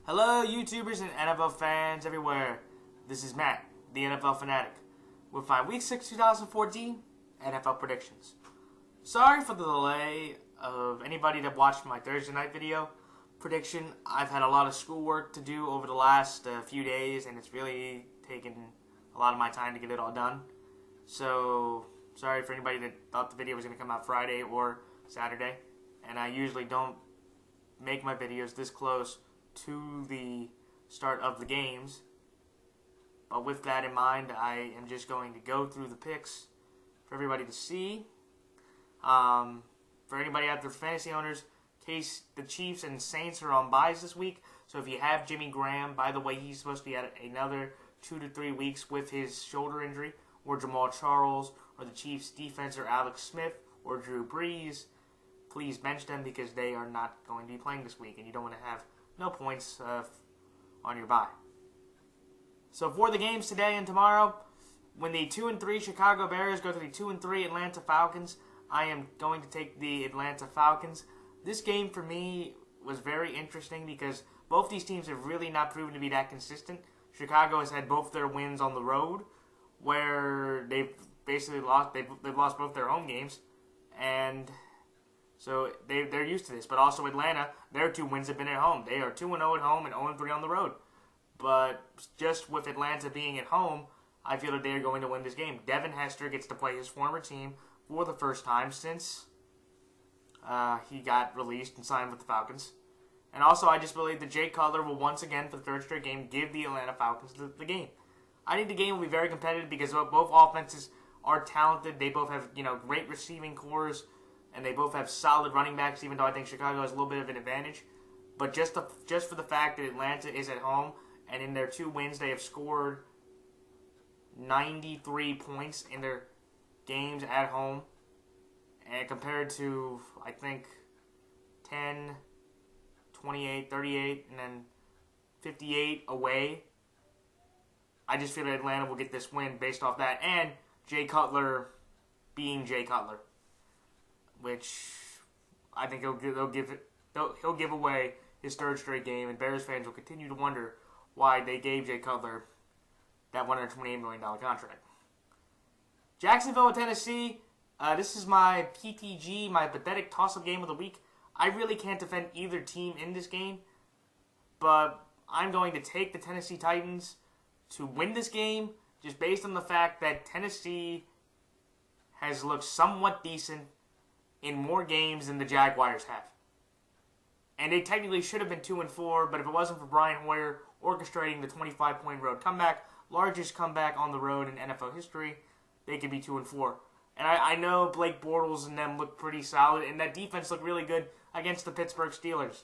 Hello, YouTubers and NFL fans everywhere. This is Matt, the NFL Fanatic, with my Week 6 2014 NFL predictions. Sorry for the delay of anybody that watched my Thursday night video prediction. I've had a lot of schoolwork to do over the last few days, and it's really taken a lot of my time to get it all done. So, sorry for anybody that thought the video was going to come out Friday or Saturday. And I usually don't make my videos this close to the start of the games, but with that in mind, I am just going to go through the picks for everybody to see. For anybody out there, fantasy owners, in case the Chiefs and Saints are on byes this week, so if you have Jimmy Graham, by the way, he's supposed to be at another 2 to 3 weeks with his shoulder injury, or Jamal Charles, or the Chiefs defense, or Alex Smith, or Drew Brees, please bench them because they are not going to be playing this week, and you don't want to have no points on your bye. So for the games today and tomorrow, when the 2-3 Chicago Bears go to the 2-3 Atlanta Falcons, I am going to take the Atlanta Falcons. This game for me was very interesting because both these teams have really not proven to be that consistent. Chicago has had both their wins on the road, where they've basically lost. They've lost both their home games, and so they're used to this. But also Atlanta, their 2 wins have been at home. They are 2-0 at home and 0-3 on the road. But just with Atlanta being at home, I feel that they are going to win this game. Devin Hester gets to play his former team for the first time since he got released and signed with the Falcons. And also, I just believe that Jay Cutler will once again, for the third straight game, give the Atlanta Falcons the game. I think the game will be very competitive because both offenses are talented. They both have great receiving cores, and they both have solid running backs, even though I think Chicago has a little bit of an advantage. But just for the fact that Atlanta is at home, and in their 2 wins, they have scored 93 points in their games at home, and compared to, I think, 10, 28, 38, and then 58 away. I just feel that Atlanta will get this win based off that, and Jay Cutler being Jay Cutler, which I think he'll give away his 3rd straight game, and Bears fans will continue to wonder why they gave Jay Cutler that $128 million contract. Jacksonville, Tennessee. This is my PTG, my pathetic toss-up game of the week. I really can't defend either team in this game, but I'm going to take the Tennessee Titans to win this game just based on the fact that Tennessee has looked somewhat decent in more games than the Jaguars have. And they technically should have been 2-4, but if it wasn't for Brian Hoyer orchestrating the 25-point road comeback, largest comeback on the road in NFL history, they could be 2-4. And I know Blake Bortles and them look pretty solid, and that defense looked really good against the Pittsburgh Steelers.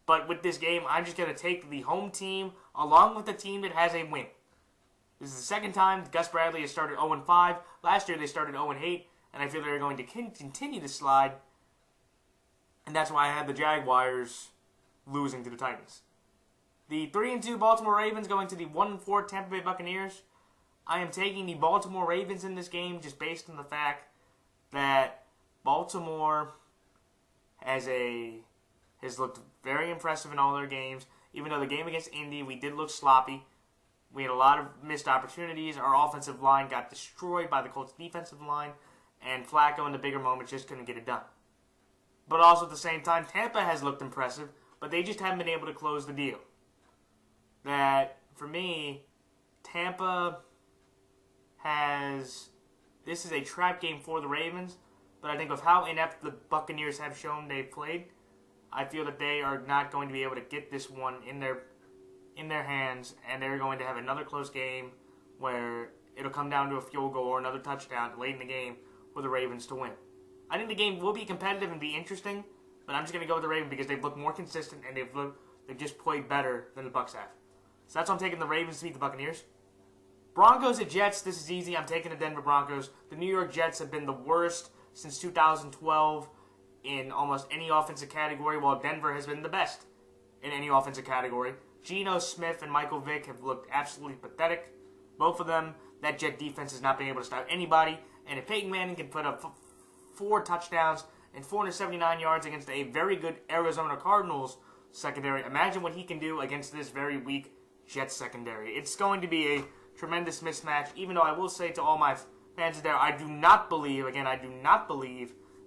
But with this game, I'm just going to take the home team along with the team that has a win. This is the second time Gus Bradley has started 0-5. Last year they started 0-8, and I feel they're going to continue to slide. And that's why I had the Jaguars losing to the Titans. The 3-2 Baltimore Ravens going to the 1-4 Tampa Bay Buccaneers. I am taking the Baltimore Ravens in this game just based on the fact that Baltimore has looked very impressive in all their games. Even though the game against Indy, we did look sloppy. We had a lot of missed opportunities. Our offensive line got destroyed by the Colts' defensive line, and Flacco in the bigger moments just couldn't get it done. But also at the same time, Tampa has looked impressive, but they just haven't been able to close the deal. That, for me, Tampa this is a trap game for the Ravens, but I think with how inept the Buccaneers have shown they've played, I feel that they are not going to be able to get this one in their hands, and they're going to have another close game where it'll come down to a field goal or another touchdown late in the game for the Ravens to win. I think the game will be competitive and be interesting, but I'm just going to go with the Ravens because they've looked more consistent and they've just played better than the Bucs have. So that's why I'm taking the Ravens to beat the Buccaneers. Broncos at Jets. This is easy. I'm taking the Denver Broncos. The New York Jets have been the worst since 2012 in almost any offensive category, while Denver has been the best in any offensive category. Geno Smith and Michael Vick have looked absolutely pathetic. Both of them, that Jet defense has not been able to stop anybody. And if Peyton Manning can put up 4 touchdowns and 479 yards against a very good Arizona Cardinals secondary. Imagine what he can do against this very weak Jets secondary. It's going to be a tremendous mismatch, even though I will say to all my fans there, I do not believe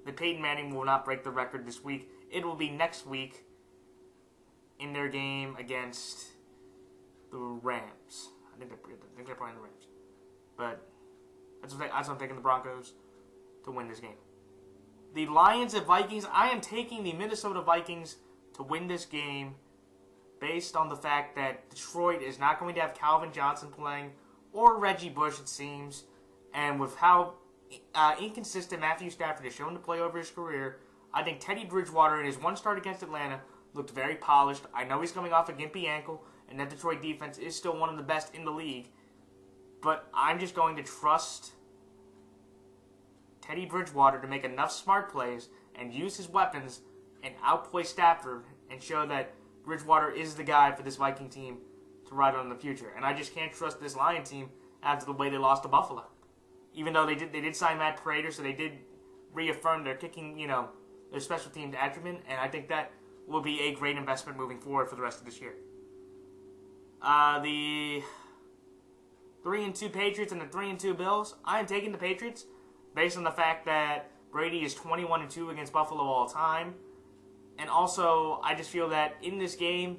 that Peyton Manning will not break the record this week. It will be next week in their game against the Rams. I think they're playing the Rams. But that's what I'm taking the Broncos to win this game. The Lions at Vikings, I am taking the Minnesota Vikings to win this game based on the fact that Detroit is not going to have Calvin Johnson playing or Reggie Bush, it seems. And with how inconsistent Matthew Stafford has shown to play over his career, I think Teddy Bridgewater in his one start against Atlanta looked very polished. I know he's coming off a gimpy ankle, and that Detroit defense is still one of the best in the league. But I'm just going to trust Teddy Bridgewater to make enough smart plays and use his weapons and outplay Stafford and show that Bridgewater is the guy for this Viking team to ride on in the future. And I just can't trust this Lion team after the way they lost to Buffalo. Even though they did sign Matt Prater, so they did reaffirm their kicking, their special teams acumen, and I think that will be a great investment moving forward for the rest of this year. The 3-2 Patriots and the 3-2 Bills. I am taking the Patriots based on the fact that Brady is 21-2 against Buffalo all time. And also, I just feel that in this game,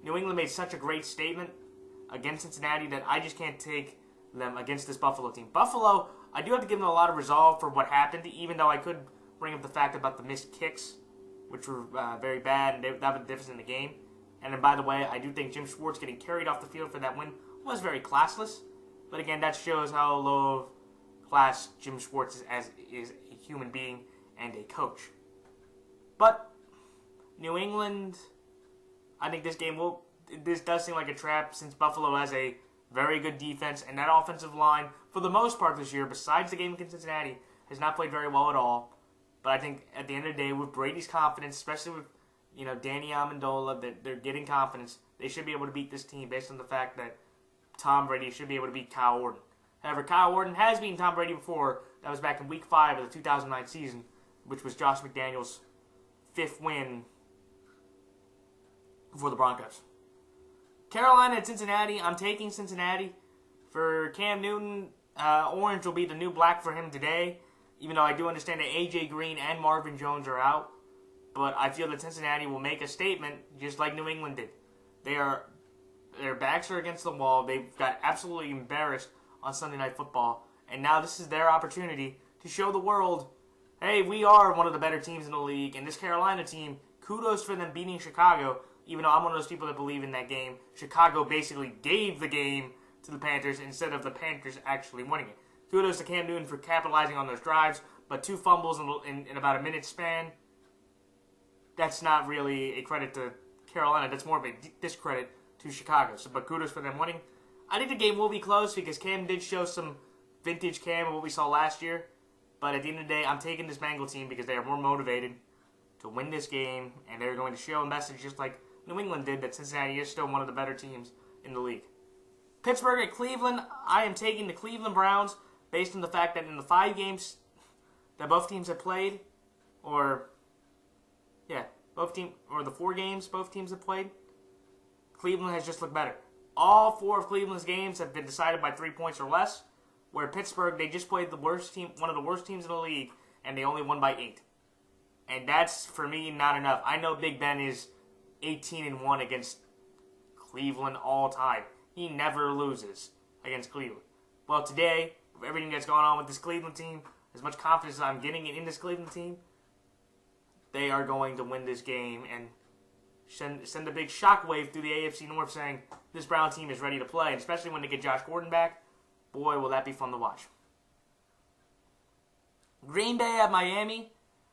New England made such a great statement against Cincinnati that I just can't take them against this Buffalo team. Buffalo, I do have to give them a lot of resolve for what happened, even though I could bring up the fact about the missed kicks, which were very bad, and that was the difference in the game. And then, by the way, I do think Jim Schwartz getting carried off the field for that win was very classless. But again, that shows how low of class Jim Schwartz is a human being and a coach. But New England, I think this does seem like a trap since Buffalo has a very good defense, and that offensive line, for the most part this year, besides the game against Cincinnati, has not played very well at all. But I think at the end of the day, with Brady's confidence, especially with Danny Amendola, that they're getting confidence, they should be able to beat this team based on the fact that Tom Brady should be able to beat Kyle Orton. However, Kyle Orton has beaten Tom Brady before. That was back in Week 5 of the 2009 season, which was Josh McDaniels' 5th win for the Broncos. Carolina at Cincinnati. I'm taking Cincinnati. For Cam Newton, orange will be the new black for him today, even though I do understand that A.J. Green and Marvin Jones are out. But I feel that Cincinnati will make a statement just like New England did. Their backs are against the wall. They've got absolutely embarrassed on Sunday Night Football. And now this is their opportunity to show the world, hey, we are one of the better teams in the league. And this Carolina team, kudos for them beating Chicago, even though I'm one of those people that believe in that game. Chicago basically gave the game to the Panthers instead of the Panthers actually winning it. Kudos to Cam Newton for capitalizing on those drives, but 2 fumbles in about a minute span, that's not really a credit to Carolina. That's more of a discredit to Chicago. But kudos for them winning. I think the game will be close because Cam did show some vintage Cam of what we saw last year. But at the end of the day, I'm taking this Bengal team because they are more motivated to win this game, and they're going to show a message just like New England did that Cincinnati is still one of the better teams in the league. Pittsburgh at Cleveland. I am taking the Cleveland Browns based on the fact that in the 5 games that both teams have played, the 4 games both teams have played, Cleveland has just looked better. All 4 of Cleveland's games have been decided by 3 points or less, where Pittsburgh, they just played the worst team, one of the worst teams in the league, and they only won by 8. And that's, for me, not enough. I know Big Ben is 18-1 against Cleveland all time. He never loses against Cleveland. Well, today, with everything that's going on with this Cleveland team, as much confidence as I'm getting in this Cleveland team, they are going to win this game and send a big shockwave through the AFC North saying this Brown team is ready to play, and especially when they get Josh Gordon back. Boy, will that be fun to watch. Green Bay at Miami.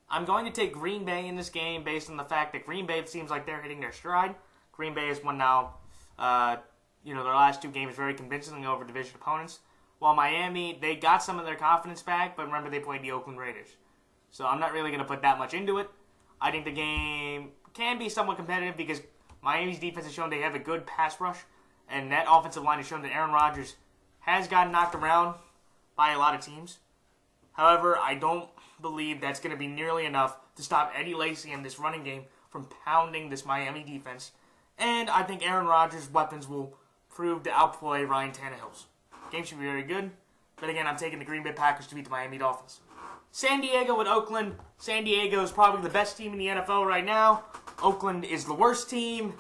I'm going to take Green Bay in this game based on the fact that Green Bay, it seems like they're hitting their stride. Green Bay has won now, their last 2 games very convincingly over division opponents. While Miami, they got some of their confidence back, but remember they played the Oakland Raiders. So I'm not really going to put that much into it. I think the game can be somewhat competitive because Miami's defense has shown they have a good pass rush, and that offensive line has shown that Aaron Rodgers has gotten knocked around by a lot of teams. However, I don't believe that's going to be nearly enough to stop Eddie Lacy in this running game from pounding this Miami defense. And I think Aaron Rodgers' weapons will prove to outplay Ryan Tannehill's. Game should be very good. But again, I'm taking the Green Bay Packers to beat the Miami Dolphins. San Diego and Oakland. San Diego is probably the best team in the NFL right now. Oakland is the worst team.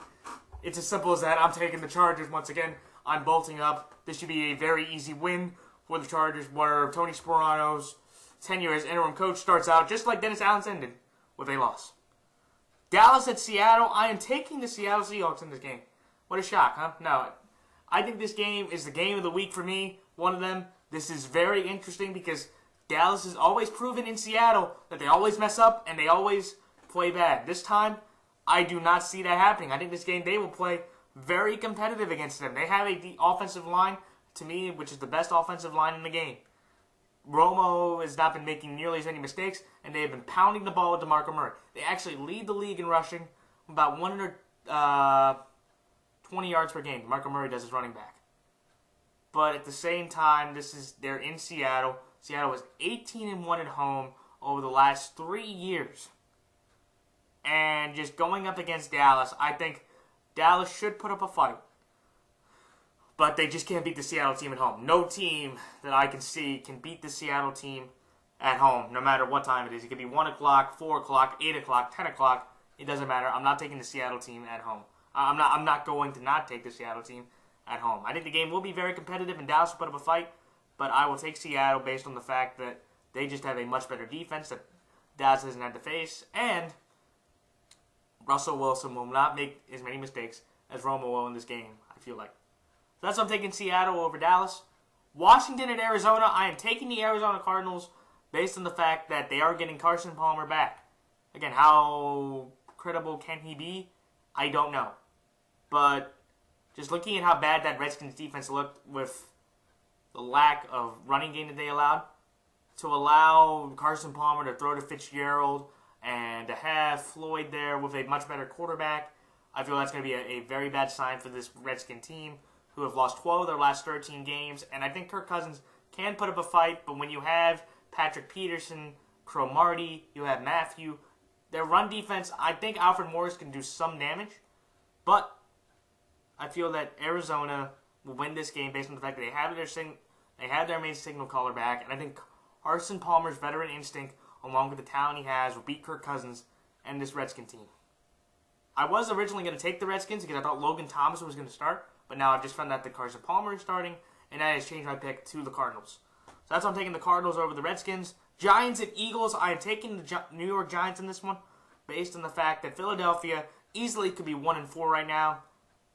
It's as simple as that. I'm taking the Chargers once again. I'm bolting up. This should be a very easy win for the Chargers, where Tony Sparano's tenure as interim coach starts out just like Dennis Allen's ended, with a loss. Dallas at Seattle. I am taking the Seattle Seahawks in this game. What a shock, huh? No. I think this game is the game of the week for me. One of them. This is very interesting because Dallas has always proven in Seattle that they always mess up and they always play bad. This time, I do not see that happening. I think this game they will play very competitive against them. They have a offensive line, to me, which is the best offensive line in the game. Romo has not been making nearly as many mistakes, and they have been pounding the ball with DeMarco Murray. They actually lead the league in rushing, about 120 yards per game. DeMarco Murray does his running back. But at the same time, they're in Seattle. Seattle was 18-1 at home over the last 3 years. And just going up against Dallas, I think Dallas should put up a fight. But they just can't beat the Seattle team at home. No team that I can see can beat the Seattle team at home, no matter what time it is. It could be 1 o'clock, 4 o'clock, 8 o'clock, 10 o'clock. It doesn't matter. I'm not taking the Seattle team at home. I'm not going to not take the Seattle team at home. I think the game will be very competitive and Dallas will put up a fight, but I will take Seattle based on the fact that they just have a much better defense that Dallas hasn't had to face, and Russell Wilson will not make as many mistakes as Romo will in this game, I feel like. So that's why I'm taking Seattle over Dallas. Washington and Arizona, I am taking the Arizona Cardinals based on the fact that they are getting Carson Palmer back. Again, how credible can he be? I don't know. But just looking at how bad that Redskins defense looked with the lack of running game that they allowed, to allow Carson Palmer to throw to Fitzgerald and to have Floyd there with a much better quarterback, I feel that's going to be a very bad sign for this Redskin team, who have lost 12 of their last 13 games. And I think Kirk Cousins can put up a fight, but when you have Patrick Peterson, Cromartie, you have Matthew, their run defense, I think Alfred Morris can do some damage. But I feel that Arizona will win this game based on the fact that they have their main signal caller back, and I think Carson Palmer's veteran instinct, along with the talent he has, will beat Kirk Cousins and this Redskin team. I was originally going to take the Redskins because I thought Logan Thomas was going to start, but now I've just found out that Carson Palmer is starting, and that has changed my pick to the Cardinals. So that's why I'm taking the Cardinals over the Redskins. Giants and Eagles, I am taking the New York Giants in this one, based on the fact that Philadelphia easily could be 1-4 right now.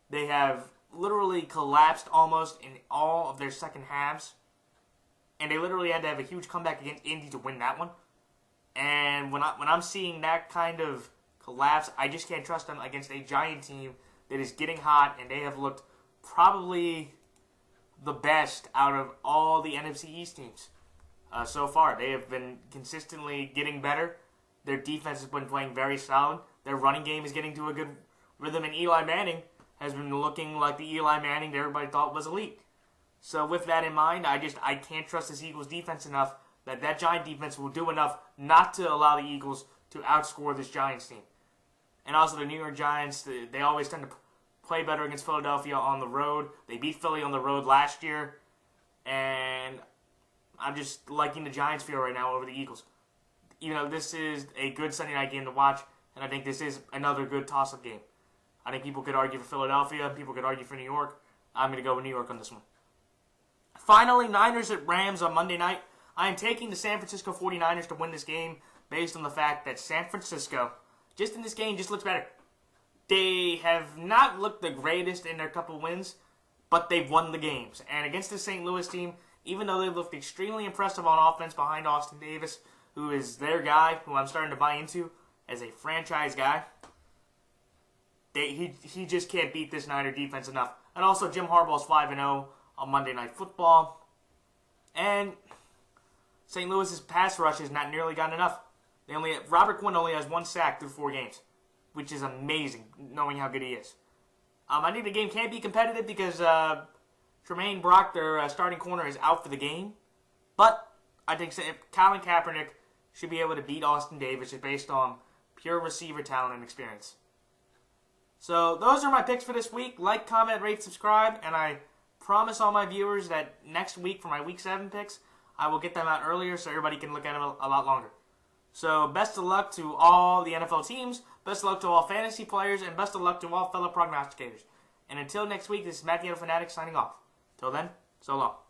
They have literally collapsed almost in all of their second halves, and they literally had to have a huge comeback against Indy to win that one. And when I'm seeing that kind of collapse, I just can't trust them against a Giant team that is getting hot, and they have looked probably the best out of all the NFC East teams so far. They have been consistently getting better. Their defense has been playing very solid. Their running game is getting to a good rhythm, and Eli Manning has been looking like the Eli Manning that everybody thought was elite. So with that in mind, I can't trust this Eagles defense enough that Giant defense will do enough not to allow the Eagles to outscore this Giants team. And also the New York Giants, they always tend to play better against Philadelphia on the road. They beat Philly on the road last year, and I'm just liking the Giants feel right now over the Eagles. This is a good Sunday night game to watch, and I think this is another good toss-up game. I think people could argue for Philadelphia, people could argue for New York. I'm going to go with New York on this one. Finally, Niners at Rams on Monday night. I am taking the San Francisco 49ers to win this game based on the fact that San Francisco, just in this game, just looks better. They have not looked the greatest in their couple wins, but they've won the games. And against the St. Louis team, even though they looked extremely impressive on offense behind Austin Davis, who is their guy, who I'm starting to buy into as a franchise guy, he just can't beat this Niner defense enough. And also, Jim Harbaugh's 5-0 on Monday Night Football. And St. Louis's pass rush has not nearly gotten enough. Robert Quinn only has 1 sack through 4 games, which is amazing, knowing how good he is. I think the game can be competitive because Tremaine Brock, their starting corner, is out for the game. But I think Colin Kaepernick should be able to beat Austin Davis just based on pure receiver talent and experience. So those are my picks for this week. Like, comment, rate, subscribe, and I promise all my viewers that next week for my Week 7 picks, I will get them out earlier so everybody can look at them a lot longer. So best of luck to all the NFL teams, best of luck to all fantasy players, and best of luck to all fellow prognosticators. And until next week, this is Matthew Fanatic signing off. Till then, so long.